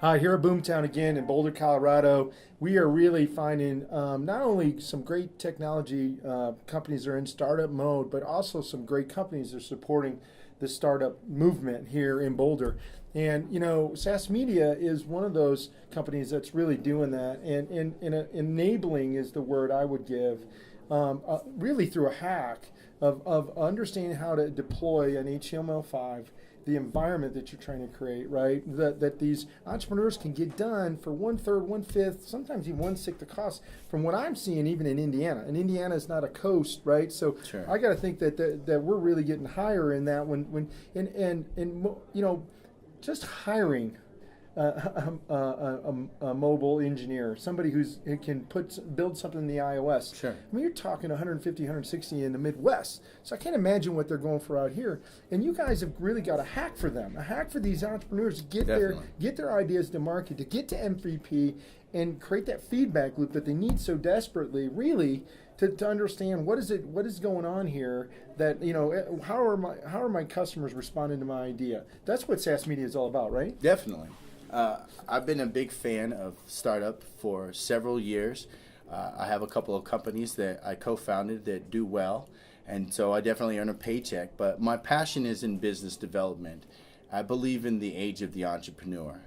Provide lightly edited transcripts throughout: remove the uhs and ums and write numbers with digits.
Hi, here at Boomtown again in Boulder, Colorado. We are really finding not only some great technology companies that are in startup mode, but also some great companies that are supporting the startup movement here in Boulder. And SaaS Media is one of those companies that's really doing that. And enabling is the word I would give, really through a hack of understanding how to deploy an HTML5, the environment that you're trying to create, right? That these entrepreneurs can get done for 1/3, 1/5, sometimes even 1/6 the cost. From what I'm seeing, even in Indiana, and Indiana is not a coast, right? So Sure. I got to think that we're really getting higher in that just hiring a mobile engineer, somebody who can build something in the iOS. Sure. I mean, you're talking 150, 160 in the Midwest. So I can't imagine what they're going for out here. And you guys have really got a hack for them, a hack for these entrepreneurs to get their ideas to market, to get to MVP, and create that feedback loop that they need so desperately, really, to understand what is going on here. That how are my customers responding to my idea? That's what SaaS Media is all about, right? Definitely. I've been a big fan of startup for several years. I have a couple of companies that I co-founded that do well, and so I definitely earn a paycheck. But my passion is in business development. I believe in the age of the entrepreneur.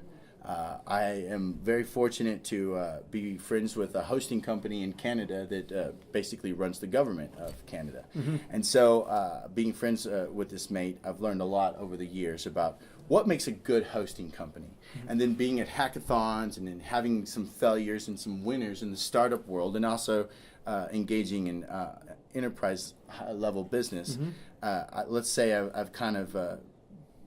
I am very fortunate to be friends with a hosting company in Canada that basically runs the government of Canada. Mm-hmm. And so being friends with this mate, I've learned a lot over the years about what makes a good hosting company. Mm-hmm. And then being at hackathons and then having some failures and some winners in the startup world, and also engaging in enterprise level business. Mm-hmm. Let's say I've kind of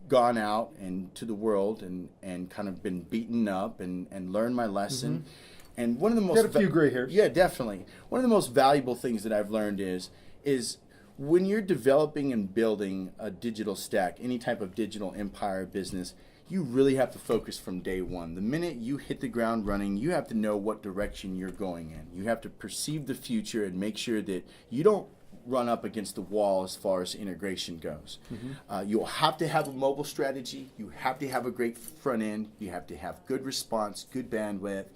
gone out into the world and kind of been beaten up and learned my lesson. Mm-hmm. And one of the most got a few gray hairs. Yeah, definitely. One of the most valuable things that I've learned is when you're developing and building a digital stack, any type of digital empire business, you really have to focus from day one. The minute you hit the ground running, you have to know what direction you're going in. You have to perceive the future and make sure that you don't run up against the wall as far as integration goes. Mm-hmm. You'll have to have a mobile strategy. You have to have a great front end. You have to have good response, good bandwidth,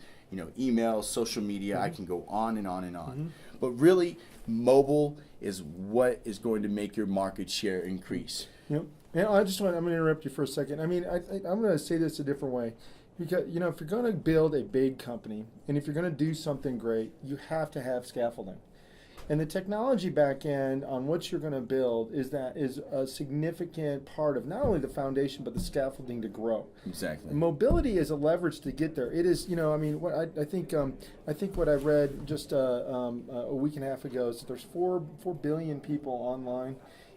email, social media. Mm-hmm. I can go on and on and on. Mm-hmm. But really, mobile is what is going to make your market share increase. Yep. And I'm going to interrupt you for a second. I mean, I'm going to say this a different way. Because, if you're going to build a big company, and if you're going to do something great, you have to have scaffolding. And the technology back end on what you're going to build is a significant part of not only the foundation but the scaffolding to grow. Exactly. And mobility is a leverage to get there. It is, what I think what I read just a week and a half ago is that there's 4 billion people online.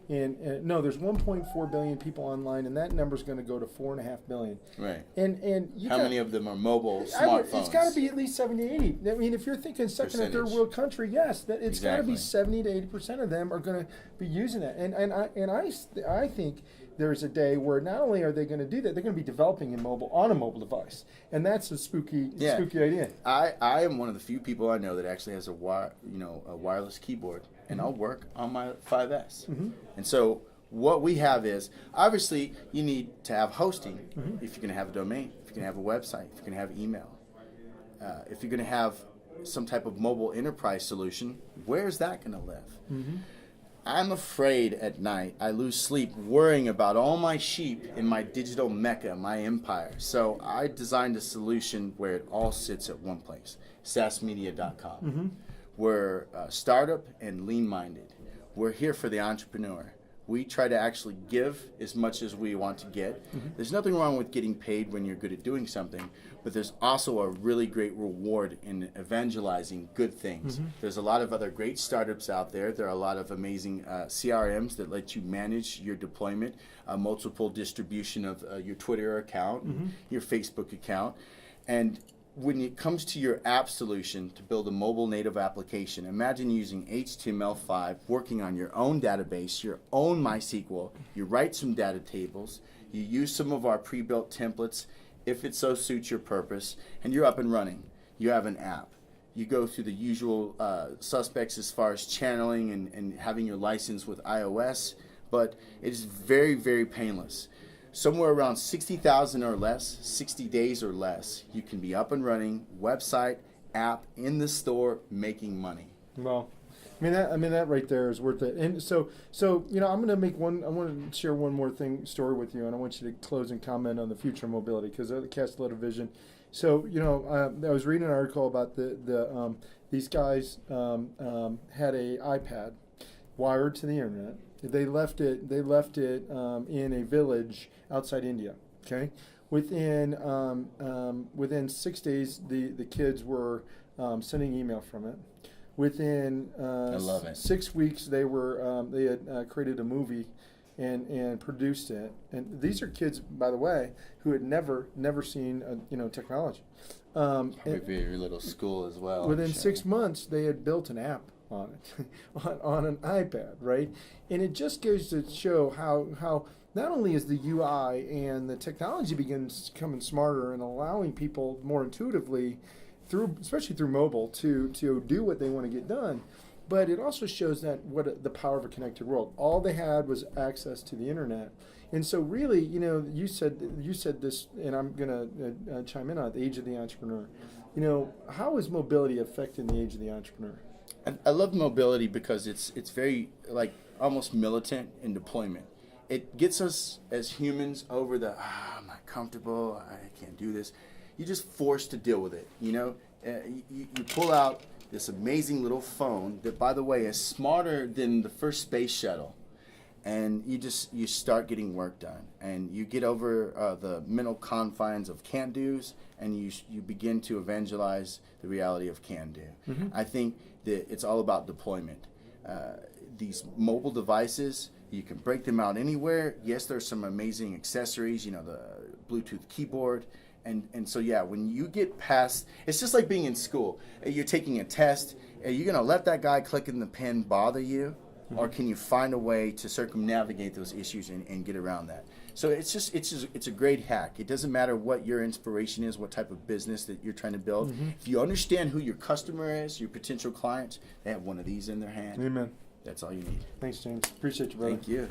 And no, there's 1.4 billion people online, and that number's going to go to 4.5 billion. Right. And how many of them are mobile smartphones? It's got to be at least 70 to 80. I mean, if you're thinking second or third world country, yes, it's got to be 70 to 80% of them are going to be using that. And I think there's a day where not only are they going to do that, they're going to be developing in mobile on a mobile device, and that's a spooky idea. I am one of the few people I know that actually has a wireless keyboard. And I'll work on my 5S. Mm-hmm. And so what we have is, obviously, you need to have hosting if you're going to have a domain, if you're going to have a website, if you're going to have email. If you're going to have some type of mobile enterprise solution, where's that going to live? Mm-hmm. I'm afraid at night I lose sleep worrying about all my sheep in my digital mecca, my empire. So I designed a solution where it all sits at one place, SaaSmedia.com. Mm-hmm. We're startup and lean-minded. We're here for the entrepreneur. We try to actually give as much as we want to get. Mm-hmm. There's nothing wrong with getting paid when you're good at doing something, but there's also a really great reward in evangelizing good things. Mm-hmm. There's a lot of other great startups out there. There are a lot of amazing CRMs that let you manage your deployment, multiple distribution of your Twitter account, mm-hmm. your Facebook account, and when it comes to your app solution to build a mobile native application, imagine using HTML5, working on your own database, your own MySQL. You write some data tables. You use some of our pre-built templates if it so suits your purpose, and you're up and running. You have an app. You go through the usual suspects as far as channeling and having your license with iOS, but it is very, very painless. somewhere around 60,000 or less, 60 days or less, you can be up and running, website, app, in the store, making money. Well, I mean that right there is worth it. And so you know, I want to share one more story with you, and I want you to close and comment on the future of mobility, because it casts a lot of vision. So you know, I was reading an article about these guys had a iPad wired to the internet. They left it in a village outside India. Okay, within 6 days, the kids were sending email from it. Within I love it. 6 weeks, they had created a movie and produced it. And these are kids, by the way, who had never seen technology. Probably very little school as well. Within 6 months, they had built an app on it, on an iPad, right? And it just goes to show how not only is the UI and the technology begins becoming smarter and allowing people more intuitively, especially through mobile, to do what they want to get done, but it also shows that the power of a connected world. All they had was access to the internet. And so really, you know, you said this, and I'm going to chime in on it, the age of the entrepreneur. You know, how is mobility affecting the age of the entrepreneur? I love mobility because it's very, like, almost militant in deployment. It gets us as humans over I'm not comfortable, I can't do this. You're just forced to deal with it, you know? You pull out this amazing little phone that, by the way, is smarter than the first space shuttle. And you start getting work done. And you get over the mental confines of can-dos, and you begin to evangelize the reality of can-do. Mm-hmm. I think that it's all about deployment. These mobile devices, you can break them out anywhere. Yes, there's some amazing accessories, you know, the Bluetooth keyboard. And so, yeah, when you get past, it's just like being in school. You're taking a test. Are you going to let that guy clicking the pen bother you? Mm-hmm. Or can you find a way to circumnavigate those issues and get around that? So it's a great hack. It doesn't matter what your inspiration is, what type of business that you're trying to build. Mm-hmm. If you understand who your customer is, your potential clients, they have one of these in their hand. Amen. That's all you need. Thanks, James. Appreciate you, brother. Thank you.